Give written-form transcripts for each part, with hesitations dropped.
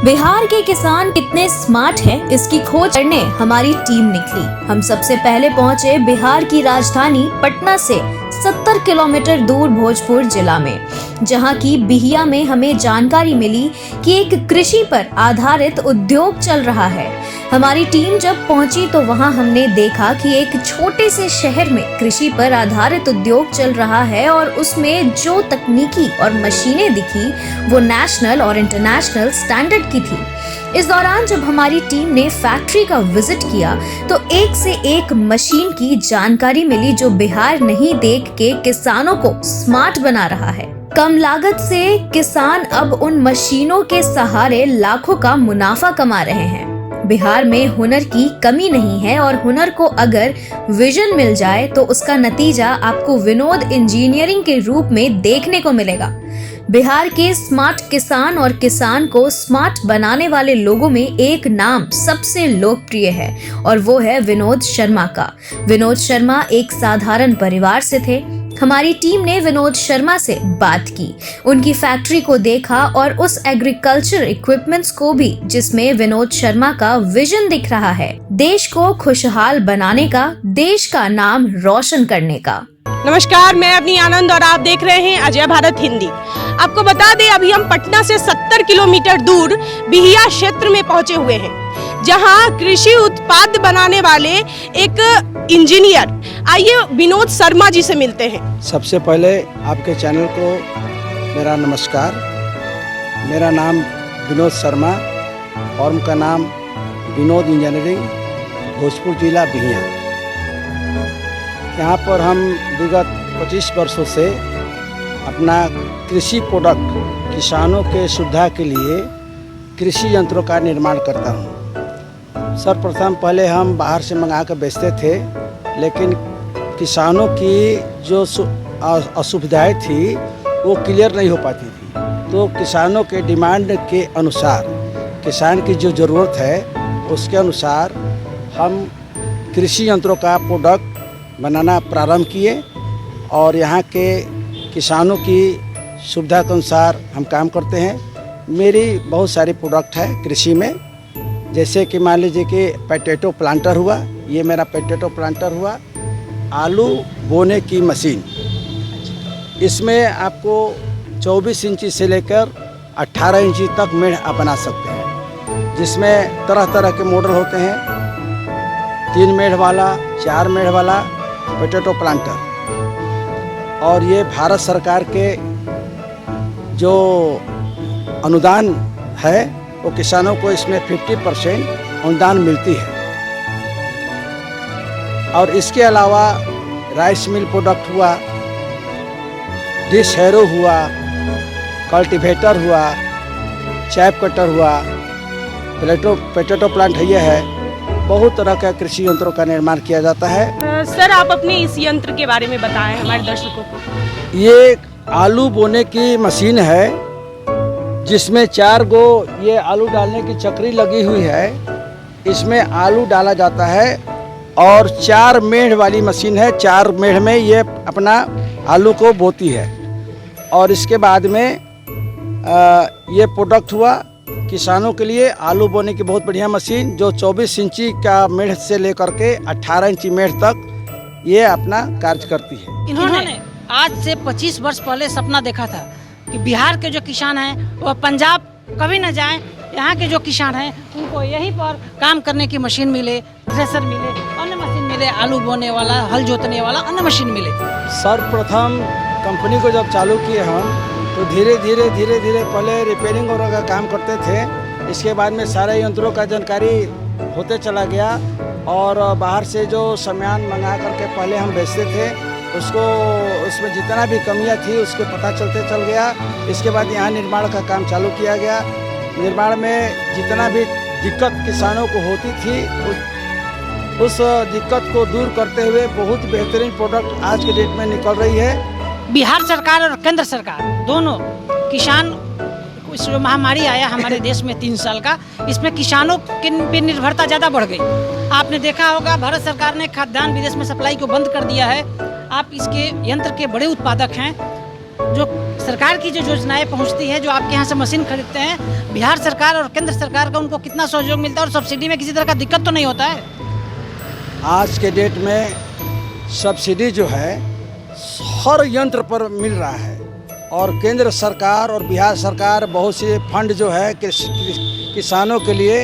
बिहार के किसान कितने स्मार्ट हैं, इसकी खोज करने हमारी टीम निकली। हम सबसे पहले पहुंचे बिहार की राजधानी पटना से 70 किलोमीटर दूर भोजपुर जिला में, जहां की बिहिया में हमें जानकारी मिली कि एक कृषि पर आधारित उद्योग चल रहा है। हमारी टीम जब पहुंची तो वहां हमने देखा कि एक छोटे से शहर में कृषि पर आधारित उद्योग चल रहा है और उसमें जो तकनीकी और मशीनें दिखी वो नेशनल और इंटरनेशनल स्टैंडर्ड की थी। इस दौरान जब हमारी टीम ने फैक्ट्री का विजिट किया तो एक से एक मशीन की जानकारी मिली जो बिहार नहीं देख के किसानों को स्मार्ट बना रहा है। कम लागत से किसान अब उन मशीनों के सहारे लाखों का मुनाफा कमा रहे हैं। बिहार में हुनर की कमी नहीं है और हुनर को अगर विजन मिल जाए तो उसका नतीजा आपको विनोद इंजीनियरिंग के रूप में देखने को मिलेगा। बिहार के स्मार्ट किसान और किसान को स्मार्ट बनाने वाले लोगों में एक नाम सबसे लोकप्रिय है और वो है विनोद शर्मा का। विनोद शर्मा एक साधारण परिवार से थे। हमारी टीम ने विनोद शर्मा से बात की, उनकी फैक्ट्री को देखा और उस एग्रीकल्चर इक्विपमेंट्स को भी जिसमें विनोद शर्मा का विजन दिख रहा है, देश को खुशहाल बनाने का, देश का नाम रोशन करने का। नमस्कार, मैं अपनी आनंद और आप देख रहे हैं अजय भारत हिंदी। आपको बता दें, अभी हम पटना से 70 किलोमीटर दूर बिहिया क्षेत्र में पहुंचे हुए हैं, जहां कृषि उत्पाद बनाने वाले एक इंजीनियर, आइए विनोद शर्मा जी से मिलते हैं। सबसे पहले आपके चैनल को मेरा नमस्कार। मेरा नाम विनोद शर्मा, फर्म का नाम विनोद इंजीनियरिंग, भोजपुर जिला बिहिया। यहाँ पर हम विगत 25 वर्षों से अपना कृषि प्रोडक्ट किसानों के सुविधा के लिए कृषि यंत्रों का निर्माण करता हूँ। सर्वप्रथम पहले हम बाहर से मंगा कर बेचते थे, लेकिन किसानों की जो असुविधाएं थी वो क्लियर नहीं हो पाती थी। तो किसानों के डिमांड के अनुसार, किसान की जो ज़रूरत है उसके अनुसार हम कृषि यंत्रों का प्रोडक्ट बनाना प्रारंभ किए और यहाँ के किसानों की सुविधा के अनुसार हम काम करते हैं। मेरी बहुत सारी प्रोडक्ट है कृषि में, जैसे कि मान लीजिए कि पोटैटो प्लांटर हुआ, ये मेरा पोटैटो प्लांटर हुआ। आलू बोने की मशीन, इसमें आपको 24 इंची से लेकर 18 इंची तक मेढ़ आप बना सकते हैं, जिसमें तरह तरह के मॉडल होते हैं। 3 मेढ़ वाला, 4 मेढ़ वाला पोटैटो प्लांटर। और ये भारत सरकार के जो अनुदान है वो किसानों को इसमें 50% अनुदान मिलती है। और इसके अलावा राइस मिल प्रोडक्ट हुआ, डिश हैरो हुआ, कल्टीवेटर हुआ, चैप कटर हुआ, पोटैटो प्लांट ये है। बहुत तरह का कृषि यंत्रों का निर्माण किया जाता है। सर, आप अपने इस यंत्र के बारे में बताएं हमारे दर्शकों को। ये आलू बोने की मशीन है, जिसमें 4 गो ये आलू डालने की चक्री लगी हुई है। इसमें आलू डाला जाता है और 4 मेढ़ वाली मशीन है। 4 मेढ़ में ये अपना आलू को बोती है। और इसके बाद में ये प्रोडक्ट हुआ किसानों के लिए आलू बोने की बहुत बढ़िया मशीन, जो 24 इंची का मेढ़ से लेकर के 18 इंची मेढ़ तक ये अपना कार्य करती है। इन्होंने आज से 25 वर्ष पहले सपना देखा था कि बिहार के जो किसान हैं वह पंजाब कभी न जाएं। यहाँ के जो किसान हैं उनको यहीं पर काम करने की मशीन मिले, थ्रेसर मिले, अन्य मशीन मिले, आलू बोने वाला, हल जोतने वाला अन्य मशीन मिले। सर्वप्रथम कंपनी को जब चालू किए हम तो धीरे धीरे पहले रिपेयरिंग और का काम करते थे। इसके बाद में सारे यंत्रों का जानकारी होते चला गया और बाहर से जो सामान मंगा करके पहले हम बेचते थे, उसको उसमें जितना भी कमियां थी उसके पता चलते चल गया। इसके बाद यहाँ निर्माण का काम चालू किया गया। निर्माण में जितना भी दिक्कत किसानों को होती थी उस दिक्कत को दूर करते हुए बहुत बेहतरीन प्रोडक्ट आज के डेट में निकल रही है। बिहार सरकार और केंद्र सरकार दोनों किसान, इस जो महामारी आया हमारे देश में 3 साल का, इसमें किसानों पे निर्भरता ज़्यादा बढ़ गई। आपने देखा होगा भारत सरकार ने खाद्यान्न विदेश में सप्लाई को बंद कर दिया है। आप इसके यंत्र के बड़े उत्पादक हैं। जो सरकार की जो योजनाएं पहुंचती है, जो आपके यहाँ से मशीन खरीदते हैं, बिहार सरकार और केंद्र सरकार का उनको कितना सहयोग मिलता है और सब्सिडी में किसी तरह का दिक्कत तो नहीं होता है? आज के डेट में सब्सिडी जो है हर यंत्र पर मिल रहा है और केंद्र सरकार और बिहार सरकार बहुत से फंड जो है किसानों के लिए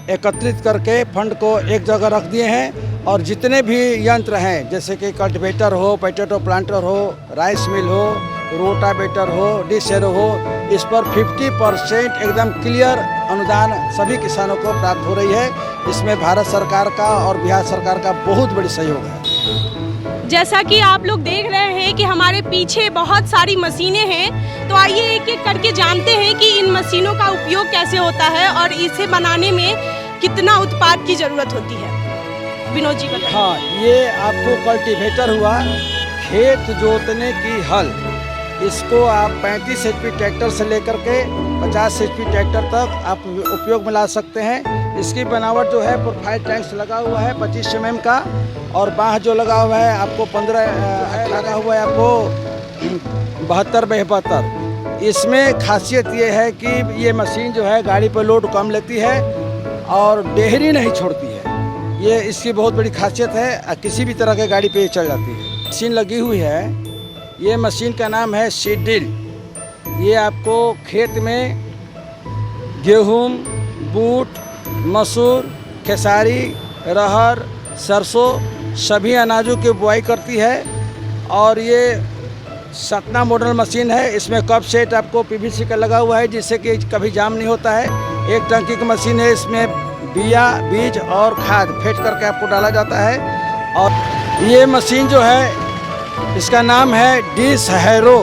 एकत्रित करके फंड को एक जगह रख दिए हैं और जितने भी यंत्र हैं जैसे कि कल्टीवेटर हो, पोटैटो प्लांटर हो, राइस मिल हो, रोटावेटर हो, डिशेरो हो, इस पर 50% एकदम क्लियर अनुदान सभी किसानों को प्राप्त हो रही है। इसमें भारत सरकार का और बिहार सरकार का बहुत बड़ी सहयोग है। जैसा कि आप लोग देख रहे हैं कि हमारे पीछे बहुत सारी मशीनें हैं, तो आइए एक एक करके जानते हैं कि इन मशीनों का उपयोग कैसे होता है और इसे बनाने में कितना उत्पाद की ज़रूरत होती है। विनोद जी बताइए। हाँ, ये आपको कल्टीवेटर हुआ, खेत जोतने की हल, इसको आप 35 HP ट्रैक्टर से लेकर के 50 HP ट्रैक्टर तक आप उपयोग में ला सकते हैं। इसकी बनावट जो है प्रोफाइल टैंक्स लगा हुआ है 25 mm का और बाँह जो लगा हुआ है आपको 15 लगा हुआ है आपको 72x72। इसमें खासियत ये है कि ये मशीन जो है गाड़ी पर लोड कम लेती है और डेहरी नहीं छोड़ती है। ये इसकी बहुत बड़ी खासियत है, किसी भी तरह के गाड़ी पे ये चल जाती है। मशीन लगी हुई है, ये मशीन का नाम है सीड ड्रिल। ये आपको खेत में गेहूँ, बूट, मसूर, खेसारी, अरहर, सरसों सभी अनाजों की बुआई करती है और ये 7 मॉडल मशीन है। इसमें कप सेट आपको PVC का लगा हुआ है जिससे कि कभी जाम नहीं होता है। एक टंकी की मशीन है, इसमें बिया, बीज और खाद फेंट करके आपको डाला जाता है। और ये मशीन जो है इसका नाम है डिश हैरो।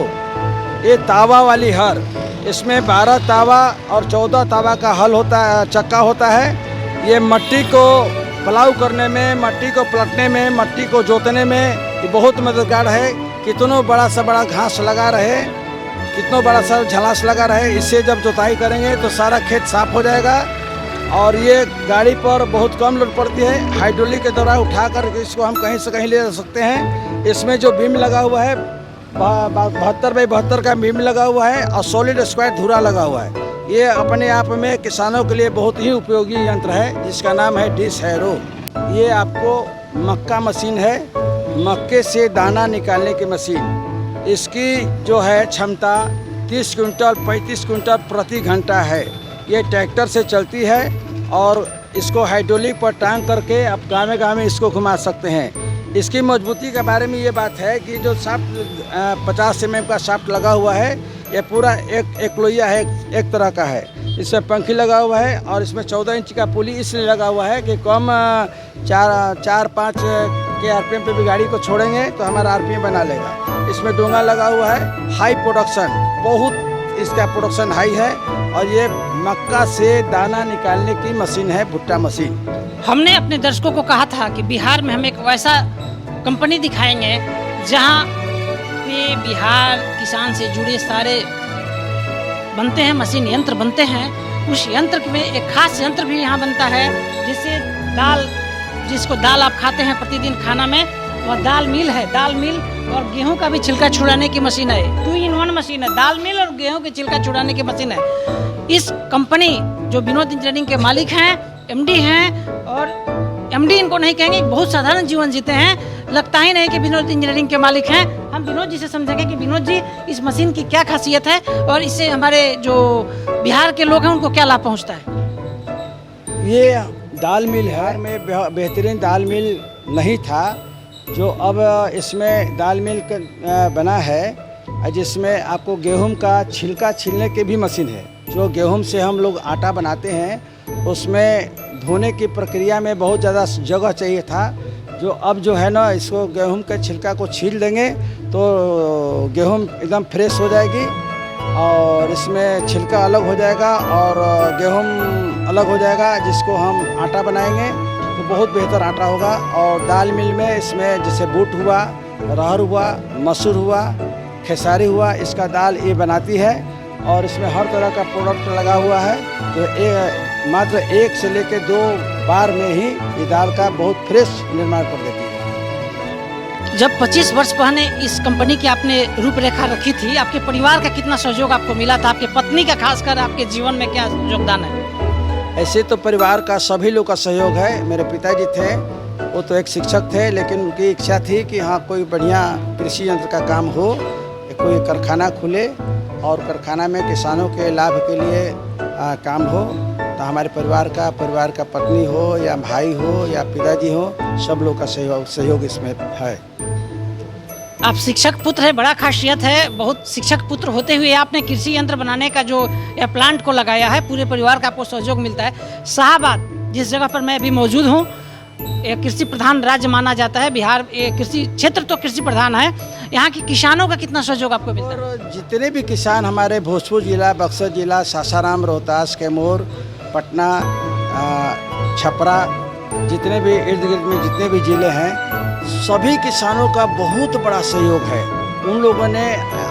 ये तावा वाली हर, इसमें 12 तावा और 14 तावा का हल होता है, चक्का होता है। ये मट्टी को प्लाऊ करने में, मट्टी को पलटने में, मट्टी को जोतने में ये बहुत मददगार है। कितनों बड़ा सा बड़ा घास लगा रहे, कितनों बड़ा सा झलास लगा रहे, इससे जब जोताई करेंगे तो सारा खेत साफ हो जाएगा। और ये गाड़ी पर बहुत कम लोड पड़ती है। हाइड्रोलिक के द्वारा उठाकर इसको हम कहीं से कहीं ले जा सकते हैं। इसमें जो बीम लगा हुआ है 72x72 का बीम लगा हुआ है और सॉलिड स्क्वायर धुरा लगा हुआ है। ये अपने आप में किसानों के लिए बहुत ही उपयोगी यंत्र है जिसका नाम है डिश हैरो। ये आपको मक्का मशीन है, मक्के से दाना निकालने की मशीन। इसकी जो है क्षमता 30 क्विंटल 35 क्विंटल प्रति घंटा है। ये ट्रैक्टर से चलती है और इसको हाइड्रोलिक पर टांग करके आप गाँव में इसको घुमा सकते हैं। इसकी मजबूती के बारे में ये बात है कि जो शाफ्ट 50 mm का शाफ्ट लगा हुआ है, ये पूरा एक लोहिया है, एक तरह का है। इसमें पंखी लगा हुआ है और इसमें 14 इंच का पुली इसलिए लगा हुआ है कि कम 4-5 के RPM पे भी गाड़ी को छोड़ेंगे तो हमारा RPM बना लेगा। इसमें डोंगा लगा हुआ है, हाई प्रोडक्शन, बहुत इसका प्रोडक्शन हाई है। और ये मक्का से दाना निकालने की मशीन है, भुट्टा मशीन। हमने अपने दर्शकों को कहा था कि बिहार में हम एक वैसा कंपनी दिखाएंगे जहां पे बिहार किसान से जुड़े सारे बनते हैं, मशीन यंत्र बनते हैं। उस यंत्र में एक खास यंत्र भी यहाँ बनता है जिससे दाल, जिसको दाल आप खाते हैं प्रतिदिन खाना में, वह दाल मिल है। दाल मिल और गेहूं का भी छिलका छुड़ाने की मशीन है। 2 in 1 मशीन है, दाल मिल और गेहूं के छिलका छुड़ाने की मशीन है। इस कंपनी जो विनोद इंजीनियरिंग के मालिक हैं, MD हैं, और MD इनको नहीं कहेंगे, बहुत साधारण जीवन जीते हैं। लगता ही नहीं कि विनोद इंजीनियरिंग के मालिक हैं। हम विनोद जी से समझेंगे कि विनोद जी इस मशीन की क्या खासियत है और इससे हमारे जो बिहार के लोग हैं उनको क्या लाभ पहुँचता है। ये दाल मिल है, में बेहतरीन दाल मिल नहीं था जो अब इसमें दाल मिल बना है, जिसमें आपको गेहूं का छिलका छीलने की भी मशीन है। जो गेहूं से हम लोग आटा बनाते हैं उसमें धोने की प्रक्रिया में बहुत ज़्यादा जगह चाहिए था, जो अब जो है ना इसको गेहूं के छिलका को छील देंगे तो गेहूं एकदम फ्रेश हो जाएगी और इसमें छिलका अलग हो जाएगा और गेहूं अलग हो जाएगा, जिसको हम आटा बनाएंगे तो बहुत बेहतर आटा होगा। और दाल मिल में इसमें जैसे बूट हुआ, अरहर हुआ, मसूर हुआ, खेसारी हुआ, इसका दाल ये बनाती है और इसमें हर तरह का प्रोडक्ट लगा हुआ है जो मात्र 1 से लेकर 2 बार में ही ये दाल का बहुत फ्रेश निर्माण कर देती है। जब 25 वर्ष पहले इस कंपनी की आपने रूपरेखा रखी थी, आपके परिवार का कितना सहयोग आपको मिला था? आपके पत्नी का खासकर आपके जीवन में क्या योगदान है? ऐसे तो परिवार का सभी लोग का सहयोग है। मेरे पिताजी थे, वो तो एक शिक्षक थे, लेकिन उनकी इच्छा थी कि हाँ कोई बढ़िया कृषि यंत्र का काम हो, कोई कारखाना खुले और कारखाना में किसानों के लाभ के लिए काम हो। तो हमारे परिवार का पत्नी हो या भाई हो या पिताजी हो, सब लोग का सहयोग इसमें है। आप शिक्षक पुत्र है, बड़ा खासियत है। बहुत शिक्षक पुत्र होते हुए आपने कृषि यंत्र बनाने का जो यह प्लांट को लगाया है, पूरे परिवार का आपको सहयोग मिलता है। शाहबाद जिस जगह पर मैं अभी मौजूद हूँ, एक कृषि प्रधान राज्य माना जाता है बिहार। कृषि क्षेत्र तो कृषि प्रधान है। यहाँ के किसानों का कितना सहयोग आपको मिलता है? और जितने भी किसान हमारे भोजपुर जिला, बक्सर जिला, सासाराम, रोहतास, कैमूर, पटना, छपरा, जितने भी इर्द गिर्द में जितने भी ज़िले हैं, सभी किसानों का बहुत बड़ा सहयोग है। उन लोगों ने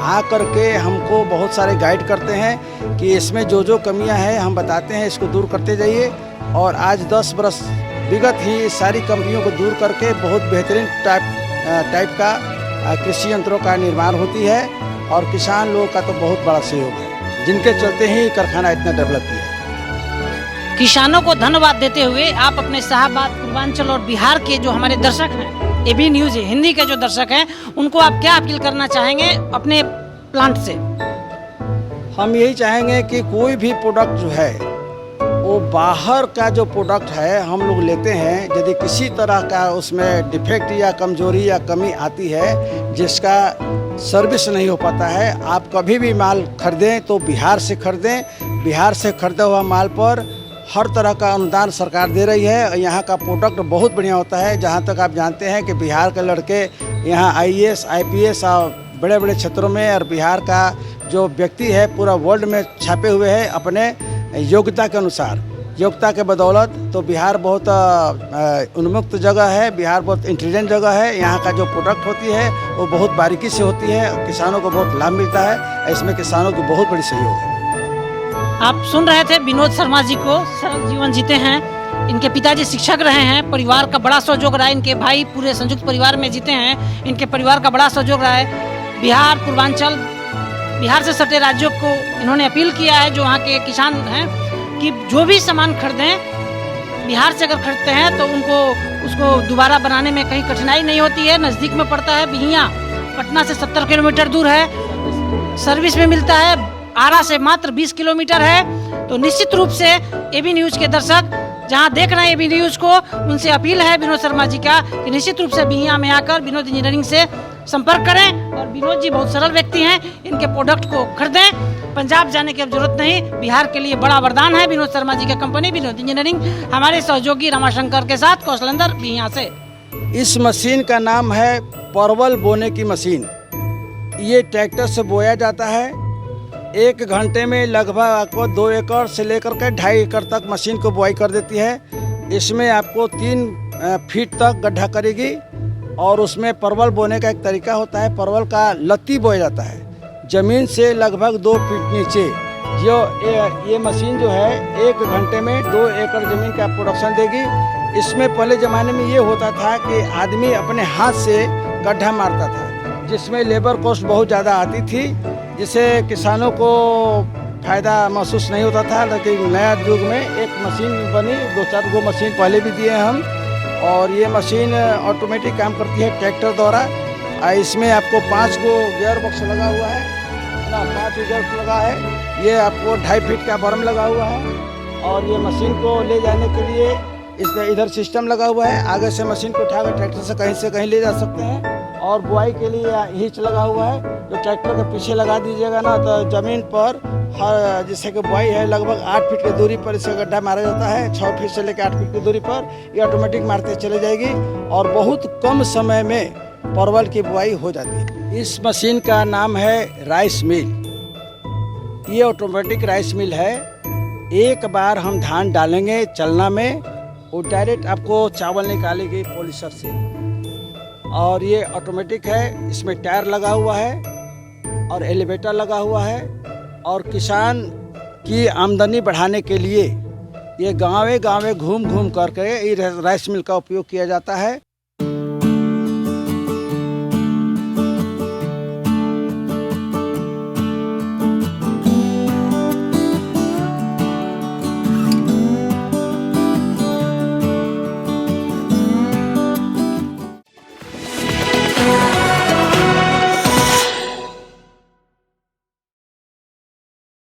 आकर के हमको बहुत सारे गाइड करते हैं कि इसमें जो जो कमियां हैं हम बताते हैं, इसको दूर करते जाइए। और आज 10 बरस विगत ही सारी कमियों को दूर करके बहुत बेहतरीन टाइप का कृषि यंत्रों का निर्माण होती है। और किसान लोगों का तो बहुत बड़ा सहयोग है, जिनके चलते ही कारखाना इतना डेवलप किया है। किसानों को धन्यवाद देते हुए आप अपने शाहबाद, पूर्वांचल और बिहार के जो हमारे दर्शक हैं, एबी न्यूज़ हिंदी के जो दर्शक हैं, उनको आप क्या अपील करना चाहेंगे अपने प्लांट से? हम यही चाहेंगे कि कोई भी प्रोडक्ट जो है वो बाहर का जो प्रोडक्ट है हम लोग लेते हैं, यदि किसी तरह का उसमें डिफेक्ट या कमजोरी या कमी आती है जिसका सर्विस नहीं हो पाता है, आप कभी भी माल खरीदें तो बिहार से खरीदें। बिहार से खरीदा हुआ माल पर हर तरह का अनुदान सरकार दे रही है। और यहाँ का प्रोडक्ट बहुत बढ़िया होता है। जहाँ तक आप जानते हैं कि बिहार के लड़के यहाँ IAS, IPS और बड़े बड़े क्षेत्रों में, और बिहार का जो व्यक्ति है पूरा वर्ल्ड में छापे हुए हैं अपने योग्यता के अनुसार, योग्यता के बदौलत। तो बिहार बहुत उन्मुक्त जगह है, बिहार बहुत इंटेलिजेंट जगह है। यहाँ का जो प्रोडक्ट होती है वो बहुत बारीकी से होती है, किसानों को बहुत लाभ मिलता है। इसमें किसानों की बहुत बड़ी सहयोग है। आप सुन रहे थे विनोद शर्मा जी को। सरल जीवन जीते हैं, इनके पिताजी शिक्षक रहे हैं, परिवार का बड़ा सहयोग रहा है। इनके भाई पूरे संयुक्त परिवार में जीते हैं, इनके परिवार का बड़ा सहयोग रहा है। बिहार, पूर्वांचल, बिहार से सटे राज्यों को इन्होंने अपील किया है, जो वहाँ के किसान हैं, कि जो भी सामान खरीदें बिहार से अगर खरीदते हैं तो उनको उसको दोबारा बनाने में कहीं कठिनाई नहीं होती है। नज़दीक में पड़ता है, बिहिया पटना से 70 किलोमीटर दूर है, सर्विस में मिलता है। आरा से मात्र 20 किलोमीटर है। तो निश्चित रूप से एबी न्यूज़ के दर्शक जहां देख रहे हैं एबी न्यूज़ को, उनसे अपील है विनोद शर्मा जी का कि निश्चित रूप से बिहिया में आकर विनोद इंजीनियरिंग से संपर्क करें। और विनोद जी बहुत सरल व्यक्ति हैं, इनके प्रोडक्ट को खरीदें। पंजाब जाने की अब जरूरत नहीं, बिहार के लिए बड़ा वरदान है विनोद शर्मा जी का कंपनी विनोद इंजीनियरिंग। हमारे सहयोगी रमाशंकर के साथ कौशलेंद्र बिहिया से। इस मशीन का नाम है परवल बोने की मशीन। ये ट्रैक्टर से बोया जाता है। 1 घंटे में लगभग आपको 2 एकड़ से लेकर के 2.5 एकड़ तक मशीन को बुआई कर देती है। इसमें आपको 3 फीट तक गड्ढा करेगी। और उसमें परवल बोने का एक तरीका होता है, परवल का लत्ती बोया जाता है ज़मीन से लगभग 2 फीट नीचे। ये मशीन जो है 1 घंटे में 2 एकड़ ज़मीन का प्रोडक्शन देगी। इसमें पहले ज़माने में ये होता था कि आदमी अपने हाथ से गड्ढा मारता था, जिसमें लेबर कॉस्ट बहुत ज़्यादा आती थी, जिससे किसानों को फ़ायदा महसूस नहीं होता था। लेकिन नया युग में एक मशीन बनी, 2-4 गो मशीन पहले भी दिए हम। और ये मशीन ऑटोमेटिक काम करती है ट्रैक्टर द्वारा। इसमें आपको 5 गो गियर बॉक्स लगा हुआ है ना, 5 गियर लगा है। ये आपको 2.5 फीट का बर्म लगा हुआ है। और ये मशीन को ले जाने के लिए इसका इधर सिस्टम लगा हुआ है। आगे से मशीन को उठाकर ट्रैक्टर से कहीं ले जा सकते हैं। और बुआई के लिए हिच लगा हुआ है, जो ट्रैक्टर के पीछे लगा दीजिएगा ना, तो ज़मीन पर हर जैसे कि बुआई है लगभग 8 फीट की दूरी पर इसका गड्ढा मारा जाता है। 6 फीट से लेकर 8 फीट की दूरी पर ये ऑटोमेटिक मारते चले जाएगी। और बहुत कम समय में परवल की बुआई हो जाती है। इस मशीन का नाम है राइस मिल। ये ऑटोमेटिक राइस मिल है। एक बार हम धान डालेंगे चलना में, वो डायरेक्ट आपको चावल निकालेगी पॉलिशर से। और ये ऑटोमेटिक है, इसमें टायर लगा हुआ है और एलिवेटर लगा हुआ है। और किसान की आमदनी बढ़ाने के लिए ये गाँव-गाँव घूम करके ये राइस मिल का उपयोग किया जाता है।